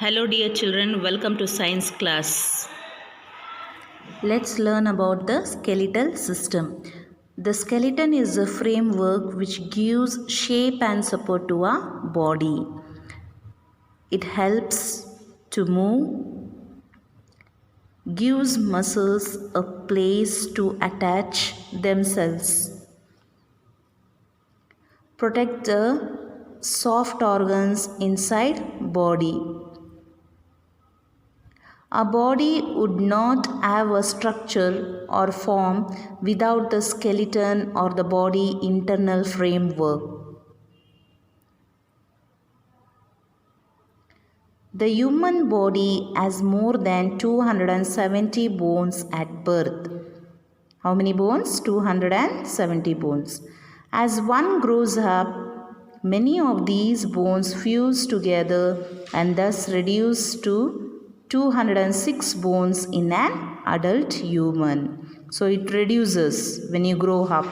Hello dear children, welcome to science class. Let's learn about the skeletal system. The skeleton is a framework which gives shape and support to our body. It helps to move, gives muscles a place to attach themselves, protect the soft organs inside body. A body would not have a structure or form without the skeleton or the body internal framework. The human body has more than 270 bones at birth. How many bones? 270 bones. As one grows up, many of these bones fuse together and thus reduce to 206 bones in an adult human. So it reduces when you grow up.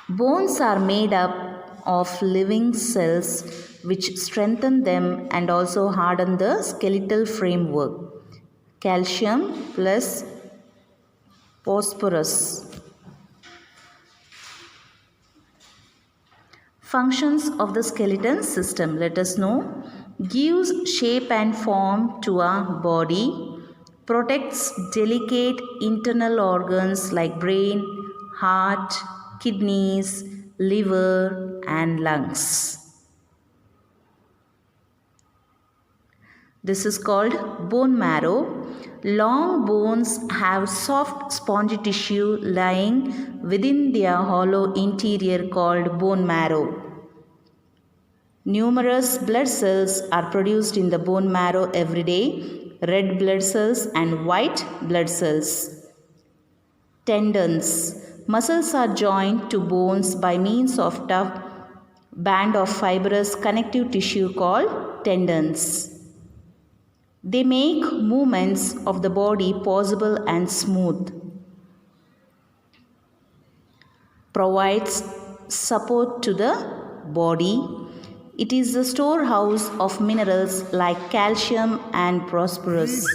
Bones are made up of living cells which strengthen them and also harden the skeletal framework. Calcium plus phosphorus. Functions of the skeleton system, let us know. Gives shape and form to our body, protects delicate internal organs like brain, heart, kidneys, liver and lungs. This is called bone marrow. Long bones have soft spongy tissue lying within their hollow interior called bone marrow. Numerous blood cells are produced in the bone marrow every day, red blood cells and white blood cells. Tendons. Muscles are joined to bones by means of tough band of fibrous connective tissue called tendons. They make movements of the body possible and smooth. Provides support to the body. It is the storehouse of minerals like calcium and phosphorus.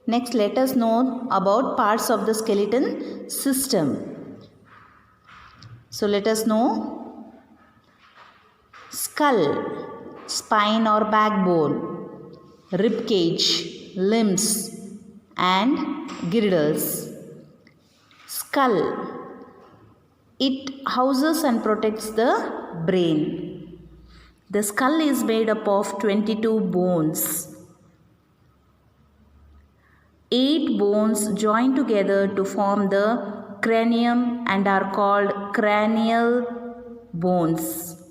Next, let us know about parts of the skeleton system. So, let us know skull, spine or backbone, rib cage, limbs and girdles. Skull. It houses and protects the brain. The skull is made up of 22 bones. 8 bones join together to form the cranium and are called cranial bones.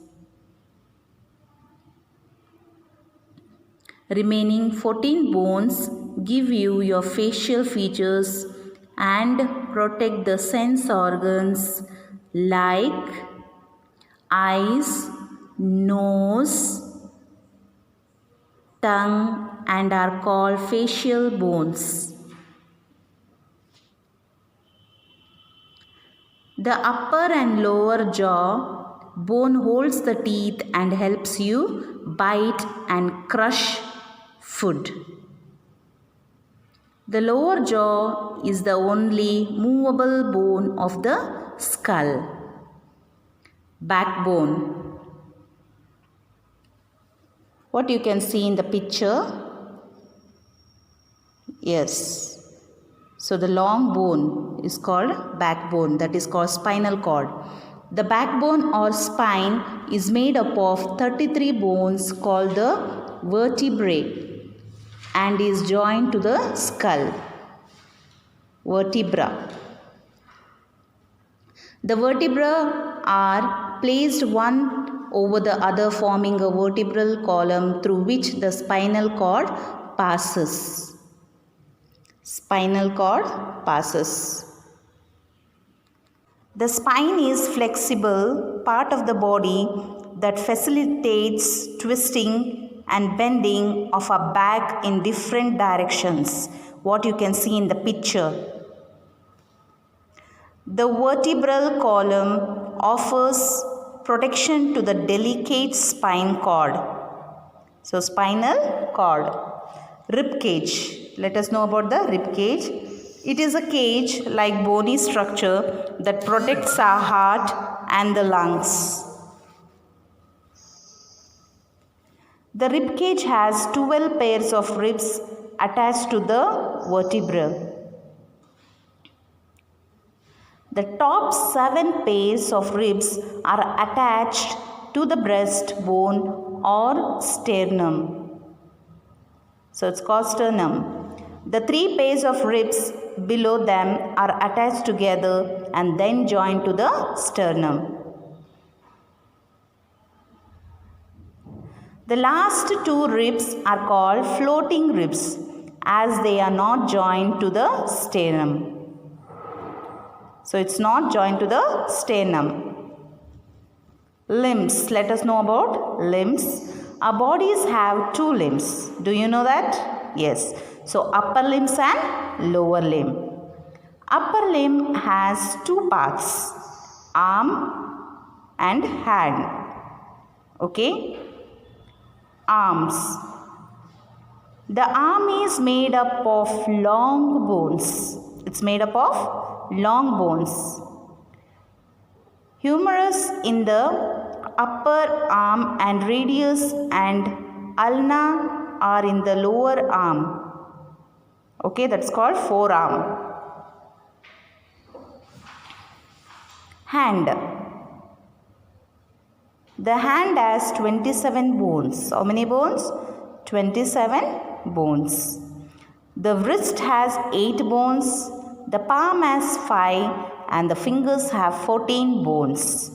Remaining 14 bones give you your facial features and protect the sense organs like eyes, nose, tongue and are called facial bones. The upper and lower jaw bone holds the teeth and helps you bite and crush food. The lower jaw is the only movable bone of the skull. Backbone. What you can see in the picture? Yes. So the long bone is called backbone, that is called spinal cord. The backbone or spine is made up of 33 bones called the vertebrae and is joined to the skull. Vertebra. The vertebrae are placed one over the other forming a vertebral column through which the spinal cord passes. Spinal cord passes. The spine is flexible part of the body that facilitates twisting and bending of a back in different directions. What you can see in the picture. The vertebral column offers protection to the delicate spine cord. So spinal cord. Rib cage. Let us know about the rib cage. It is a cage like bony structure that protects our heart and the lungs. The rib cage has 12 pairs of ribs attached to the vertebrae. The top 7 pairs of ribs are attached to the breastbone or sternum. So it's called sternum. The 3 pairs of ribs below them are attached together and then joined to the sternum. The last 2 ribs are called floating ribs as they are not joined to the sternum. So it's not joined to the sternum. Limbs. Let us know about limbs. Our bodies have 2 limbs. Do you know that? Yes. So upper limbs and lower limb. Upper limb has 2 parts. Arm and hand. Okay. Arms. The arm is made up of long bones. It's made up of long bones. Humerus in the upper arm and radius and ulna are in the lower arm. Okay, that's called forearm. Hand. The hand has 27 bones. How many bones? 27 bones. The wrist has 8 bones. The palm has 5 and the fingers have 14 bones.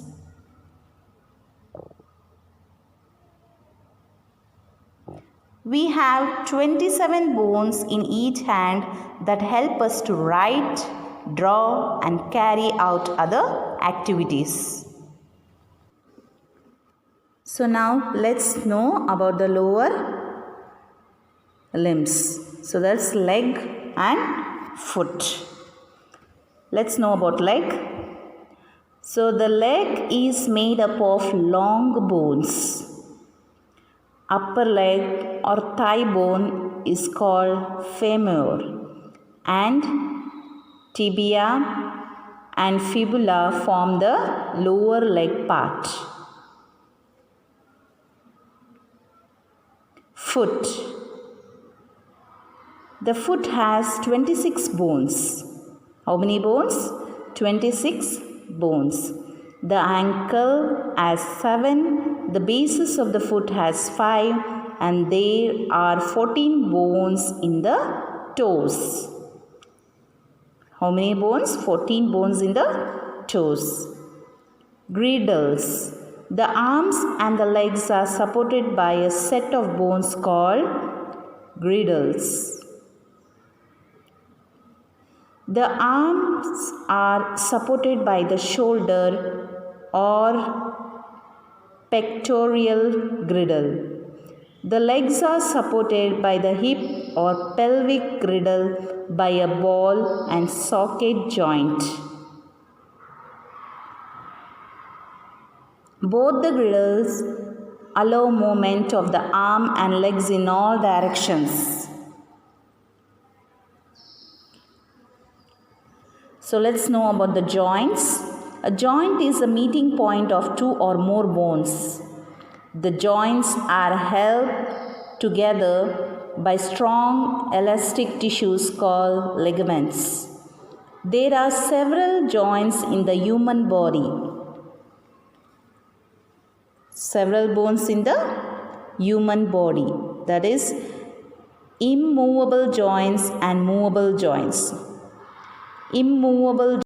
We have 27 bones in each hand that help us to write, draw and carry out other activities. So now let's know about the lower limbs. So that's leg and foot. Let's know about leg. So the leg is made up of long bones. Upper leg or thigh bone is called femur and tibia and fibula form the lower leg part. Foot. The foot has 26 bones. How many bones? 26 bones. The ankle has 7, the basis of the foot has 5 and there are 14 bones in the toes. How many bones? 14 bones in the toes. Girdles. The arms and the legs are supported by a set of bones called girdles. The arms are supported by the shoulder or pectoral girdle. The legs are supported by the hip or pelvic girdle by a ball and socket joint. Both the girdles allow movement of the arm and legs in all directions. So let's know about the joints. A joint is a meeting point of 2 or more bones. The joints are held together by strong elastic tissues called ligaments. There are several joints in the human body. Several bones in the human body. That is, immovable joints and movable joints. Immovable